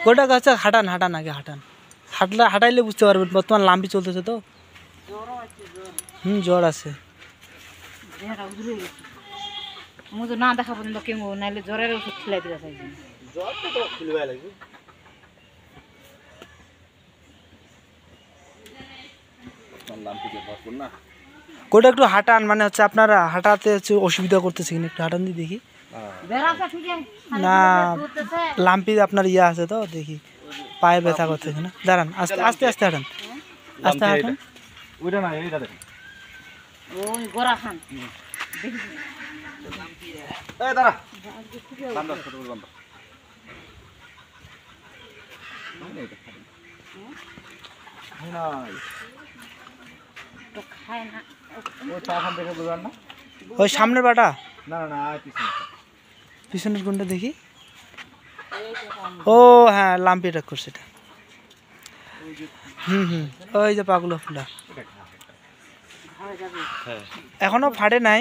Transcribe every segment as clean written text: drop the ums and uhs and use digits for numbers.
গোটা গাছ হাঁটান হাঁটান আগে হাঁটান, হাঁটাইলে বুঝতে পারবেন। বর্তমান লাম্পি চলতেছে তো, জ্বর আছে। না দেখা পর্যন্ত কেমন নাইলে জ্বরের ওষুধ খেলাই দিতে চাইছি। গোটা একটু হাঁটান, মানে হচ্ছে আপনারা হাঁটাতে হচ্ছে অসুবিধা করতেছে কিনা, একটু হাঁটান দিয়ে দেখি। না লাম্পি আপনার ইয়ে আছে তো, দেখি পায়ে ব্যথা করতে কিনা। দাঁড়ান, আস্তে আস্তে আস্তে হাঁটান, আস্তে হাঁটান। ওই সামনের পাটা, পিছনের কোনটা দেখি। ও হ্যাঁ, লাম্পি অ্যাটাক করছে এটা। ওই যে পাগুলো ফুলা, এখনো ফাটে নাই।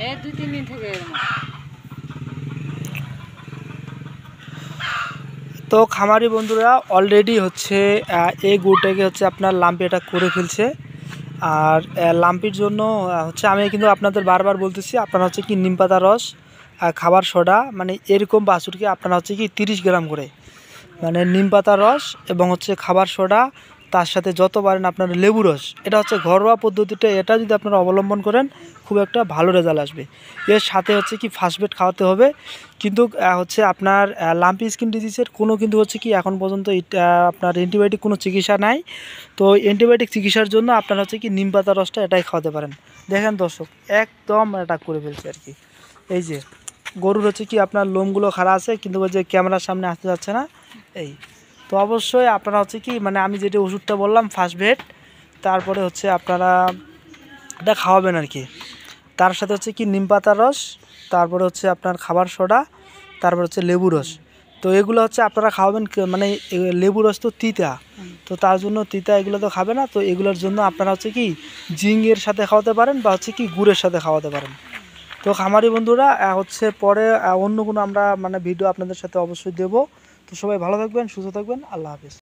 এই 2-3 দিন থেকে তো খামারি বন্ধুরা অলরেডি হচ্ছে এই গরুটাকে হচ্ছে আপনার লাম্পি অ্যাটাক করে ফেলছে। আর লাম্পির জন্য হচ্ছে আমি কিন্তু আপনাদের বারবার বলতেছি, আপনারা হচ্ছে কি নিম পাতা রস, খাবার সোডা, মানে এরকম বাছুরকে আপনারা হচ্ছে কি 30 গ্রাম করে, মানে নিম পাতা রস এবং হচ্ছে খাবার সোডা, তার সাথে যত পারেন আপনার লেবু রস, এটা হচ্ছে ঘরোয়া পদ্ধতিটা। এটা যদি আপনারা অবলম্বন করেন খুব একটা ভালো রেজাল্ট আসবে। এর সাথে হচ্ছে কি ফার্স্ট খাওয়াতে হবে। কিন্তু হচ্ছে আপনার লাম্পি স্কিন ডিজিজের কোনো কিন্তু হচ্ছে কি এখন পর্যন্ত আপনার অ্যান্টিবায়োটিক কোনো চিকিৎসা নাই। তো অ্যান্টিবায়োটিক চিকিৎসার জন্য আপনারা হচ্ছে কি নিম পাতা রসটা এটাই খাওয়াতে পারেন। দেখেন দর্শক, একদম অ্যাটাক করে ফেলছে আর কি। এই যে গরুর হচ্ছে কি আপনার লোমগুলো খাড়া আছে, কিন্তু ওই যে ক্যামেরার সামনে আসতে যাচ্ছে না। এই তো অবশ্যই আপনারা হচ্ছে কি, মানে আমি যেটা ওষুধটা বললাম ফার্স্ট এড, তারপরে হচ্ছে আপনারা এটা খাওয়াবেন আর কি। তার সাথে হচ্ছে কি নিম পাতার রস, তারপরে হচ্ছে আপনার খাবার সোডা, তারপর হচ্ছে লেবু রস। তো এগুলো হচ্ছে আপনারা খাওয়াবেন, মানে লেবু রস তো তিতা, তো তার জন্য তিতা এগুলো তো খাবে না। তো এগুলোর জন্য আপনারা হচ্ছে কি জিঙ্গের সাথে খাওয়াতে পারেন, বা হচ্ছে কি গুড়ের সাথে খাওয়াতে পারেন। তো খামারি বন্ধুরা হচ্ছে পরে অন্য কোনো আমরা মানে ভিডিও আপনাদের সাথে অবশ্যই দেবো। তো সবাই ভালো থাকবেন, সুস্থ থাকবেন, আল্লাহ হাফেজ।